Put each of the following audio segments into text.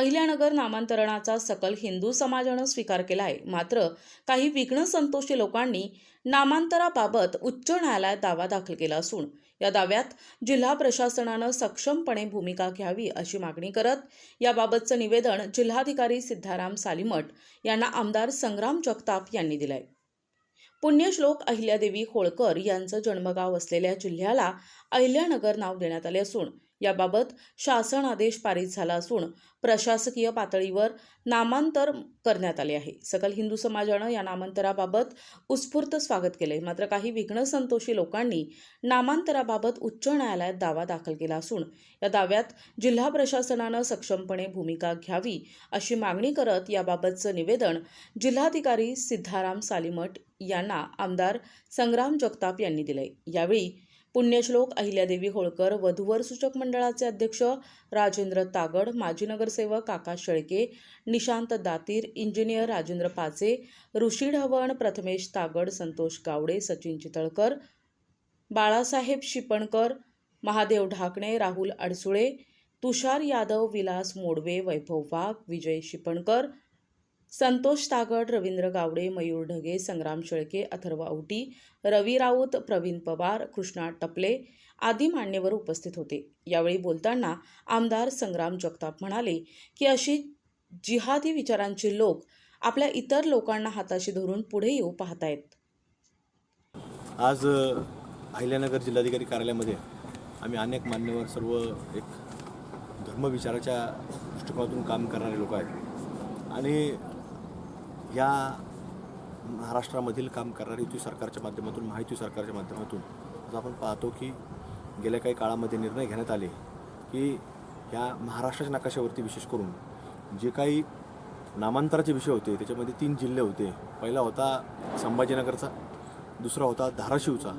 अहिल्यानगर नामांतरणाचा सकल हिंदू समाजानं स्वीकार केला आहे। मात्र काही विघ्न संतोषी लोकांनी नामांतराबाबत उच्च न्यायालयात दावा दाखल केला असून या दाव्यात जिल्हा प्रशासनानं सक्षमपणे भूमिका घ्यावी अशी मागणी करत याबाबतचं निवेदन जिल्हाधिकारी सिद्धाराम सालीमठ यांना आमदार संग्राम जगताप यांनी दिलंय। पुण्यश्लोक अहिल्यादेवी होळकर यांचं जन्मगाव असलेल्या जिल्ह्याला अहिल्यानगर नाव देण्यात आले असून याबाबत शासन आदेश पारित झाला असून प्रशासकीय पातळीवर नामांतर करण्यात आले आहे। सकल हिंदू समाजानं या नामांतराबाबत उत्स्फूर्त स्वागत केले। मात्र काही विघ्न संतोषी लोकांनी नामांतराबाबत उच्च न्यायालयात दावा दाखल केला असून या दाव्यात जिल्हा प्रशासनानं सक्षमपणे भूमिका घ्यावी अशी मागणी करत याबाबतचं निवेदन जिल्हाधिकारी सिद्धाराम सालीमठ यांना आमदार संग्राम जगताप यांनी दिले। यावेळी पुण्यश्लोक अहिल्यादेवी होळकर वधूवर सूचक मंडळाचे अध्यक्ष राजेंद्र तागड, माजी नगरसेवक आकाश शेळके, निशांत दातीर, इंजिनियर राजेंद्र पाचे, ऋषी ढवण, प्रथमेश तागड, संतोष गावडे, सचिन चितळकर, बाळासाहेब शिपणकर, महादेव ढाकणे, राहुल अडसुळे, तुषार यादव, विलास मोडवे, वैभव वाघ, विजय शिपणकर, संतोष तागड, रवींद्र गावडे, मयूर ढगे, संग्राम शेळके, अथर्व औटी, रवी राऊत, प्रवीण पवार, कृष्णा टपले आदी मान्यवर उपस्थित होते। यावेळी बोलताना आमदार संग्राम जगताप म्हणाले की अशी जिहादी विचारांचे लोक आपल्या इतर लोकांना हाताशी धरून पुढे येऊ पाहतायत। आज अहिल्यानगर जिल्हाधिकारी कार्यालयामध्ये आम्ही अनेक मान्यवर सर्व एक धर्मविचाराच्या दृष्टिकोनातून काम करणारे लोक आहेत आणि या महाराष्ट्रामधील काम करणारी युती सरकारच्या माध्यमातून, महायुती सरकारच्या माध्यमातून आज आपण पाहतो की गेल्या काही काळामध्ये निर्णय घेण्यात आले की ह्या महाराष्ट्राच्या नकाशावरती विशेष करून जे काही नामांतराचे विषय होते त्याच्यामध्ये 3 जिल्हे होते। पहिला होता संभाजीनगरचा, दुसरा होता धाराशिवचा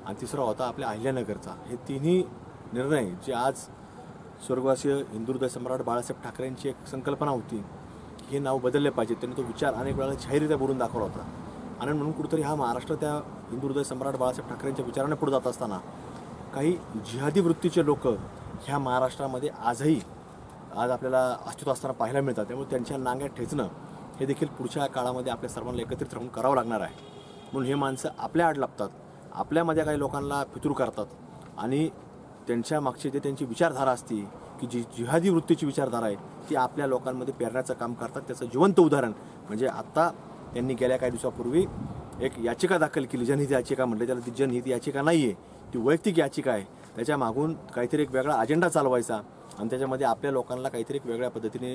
आणि तिसरा होता आपल्या अहिल्यानगरचा। हे तिन्ही निर्णय जे आज स्वर्गवासीय हिंदुहृदय सम्राट बाळासाहेब ठाकरेंची एक संकल्पना होती, हे नाव बदलले पाहिजे, त्यांनी तो विचार अनेक वेळा जाहीररित्या बोलून दाखवला होता आणि म्हणून कुठेतरी हा महाराष्ट्र त्या हिंदुहृदय सम्राट बाळासाहेब ठाकरेंच्या विचाराने पुढे जात असताना काही जिहादी वृत्तीचे लोक ह्या महाराष्ट्रामध्ये आजही आपल्याला अस्तित्व असताना पाहायला मिळतात। त्यामुळे त्यांच्या नांग्यात ठेचणं हे देखील पुढच्या काळामध्ये आपल्या सर्वांना एकत्रित राहून करावं लागणार आहे। म्हणून हे माणसं आपल्या आड लागतात, आपल्यामध्ये काही लोकांना फितूर करतात आणि त्यांच्या मागची जे त्यांची विचारधारा असते की जी जिहादी वृत्तीची विचारधारा आहे ती आपल्या लोकांमध्ये पेरण्याचं काम करतात। त्याचं जिवंत उदाहरण म्हणजे आत्ता त्यांनी गेल्या काही दिवसापूर्वी एक याचिका दाखल केली, जनहित याचिका म्हटलं त्याला। ती जनहित याचिका नाही आहे, ती वैयक्तिक याचिका आहे। त्याच्या मागून काहीतरी एक वेगळा अजेंडा चालवायचा आणि त्याच्यामध्ये आपल्या लोकांना काहीतरी एक वेगळ्या पद्धतीने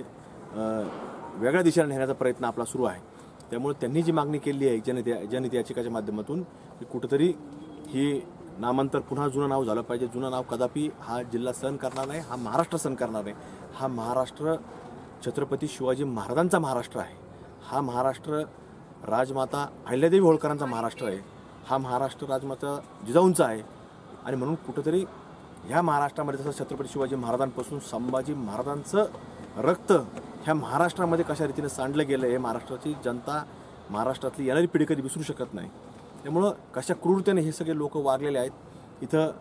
वेगळ्या दिशेने नेण्याचा प्रयत्न आपला सुरू आहे। त्यामुळे त्यांनी जी मागणी केली आहे जनहित याचिकाच्या माध्यमातून की कुठंतरी ही नामांतर पुन्हा जुनं नाव झालं पाहिजे। जुनं नाव कदापि हा जिल्हा सहन करणार नाही, हा महाराष्ट्र सहन करणार नाही। हा महाराष्ट्र छत्रपती शिवाजी महाराजांचा महाराष्ट्र आहे, हा महाराष्ट्र राजमाता अहिल्यादेवी होळकरांचा महाराष्ट्र आहे, हा महाराष्ट्र राजमाता जिजाऊंचा आहे आणि म्हणून कुठंतरी ह्या महाराष्ट्रामध्ये जसं छत्रपती शिवाजी महाराजांपासून संभाजी महाराजांचं रक्त ह्या महाराष्ट्रामध्ये कशा रीतीने सांडलं गेलं हे महाराष्ट्राची जनता, महाराष्ट्रातली येणारी पिढी कधी विसरू शकत नाही। त्यामुळं कशा क्रूरतेने हे सगळे लोक वागलेले आहेत इथं,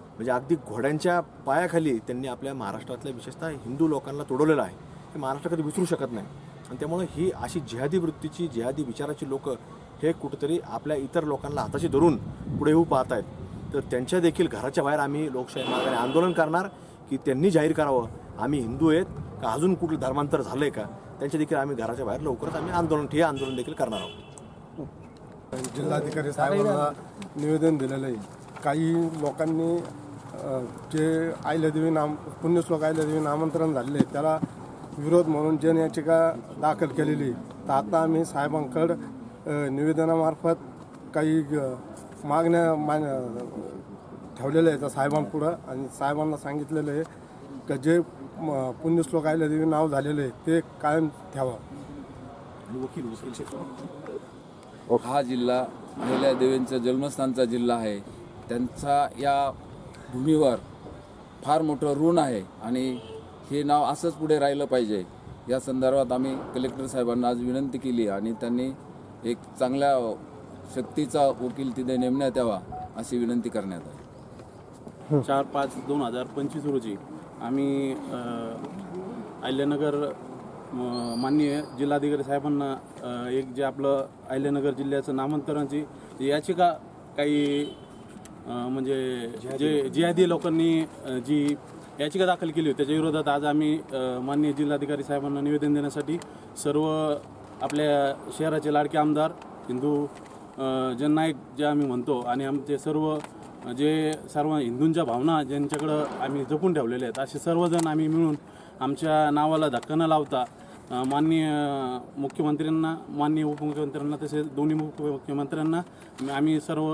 म्हणजे अगदी घोड्यांच्या पायाखाली त्यांनी आपल्या महाराष्ट्रातल्या विशेषतः हिंदू लोकांना तोडवलेलं आहे, हे महाराष्ट्र कधी विसरू शकत नाही। आणि त्यामुळे ही अशी जिहादी वृत्तीची, जिहादी विचाराची लोक हे कुठंतरी आपल्या इतर लोकांना हाताशी धरून पुढे येऊ पाहत आहेत। तर त्यांच्या देखील घराच्या बाहेर आम्ही लोकशाही मार्गाने आंदोलन करणार की त्यांनी जाहीर करावं आम्ही हिंदू आहेत का अजून कुठलं धर्मांतर झालं आहे का, त्यांच्या देखील आम्ही घराच्या बाहेर लवकरच आम्ही आंदोलन देखील करणार आहोत। जिल्हाधिकारी साहेबांना निवेदन दिलेलं आहे। काही लोकांनी जे पुण्यश्लोक अहिल्यादेवी नामांतरण झालेले आहे त्याला विरोध म्हणून जनयाचिका दाखल केलेली। तर आता आम्ही साहेबांकडे निवेदनामार्फत काही मागण्या ठेवलेल्या आहेत साहेबांपुढं आणि साहेबांना सांगितलेलं आहे की जे पुण्यश्लोक अहिल्यादेवी नाव झालेलं आहे ते कायम ठेवा। हा जिल्हा अहिल्यादेवींचा जन्मस्थानचा जिल्हा आहे, त्यांचा या भूमीवर फार मोठं ऋण आहे आणि हे नाव असंच पुढे राहिलं पाहिजे। या संदर्भात आम्ही कलेक्टर साहेबांना आज विनंती केली आणि त्यांनी एक चांगल्या शक्तीचा वकील तिथे नेमण्यात यावा अशी विनंती करण्यात आली। 4/5/2025 रोजी आम्ही अहिल्यानगर माननीय जिल्हाधिकारी साहेबांना एक जे आपलं अहिल्यानगर जिल्ह्याचं नामांतराची याचिका काही म्हणजे जे जिहादी लोकांनी जी याचिका दाखल केली होती त्याच्या विरोधात आज आम्ही माननीय जिल्हाधिकारी साहेबांना निवेदन देण्यासाठी सर्व आपल्या शहराचे लाडके आमदार हिंदू जननायक जे आम्ही म्हणतो आणि आमचे सर्व हिंदूंच्या भावना ज्यांच्याकडं आम्ही जपून ठेवलेल्या आहेत असे सर्वजण आम्ही मिळून आमच्या नावाला धक्का न लावता माननीय मुख्यमंत्र्यांना, माननीय उपमुख्यमंत्र्यांना तसेच दोन्ही मुख्यमंत्र्यांना आम्ही सर्व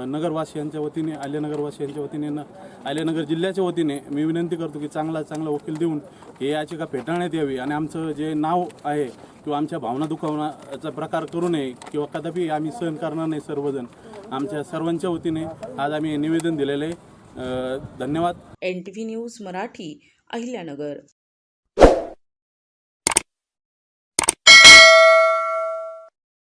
नगरवासियांच्या वतीने, अहिल्यानगरवासियांच्या वतीने, अहिल्यानगर जिल्ह्याच्या वतीने मी विनंती करतो की चांगला वकील देऊन हे याचिका फेटाळण्यात यावी आणि आमचं जे नाव आहे किंवा आमच्या भावना दुखावण्याचा प्रकार करू नये किंवा कदापि आम्ही सहन करणार नाही. सर्वजण आमच्या सर्वांच्या वतीने आज आम्ही निवेदन दिलेलं आहे. धन्यवाद. NTV news Marathi, Ahilyanagar.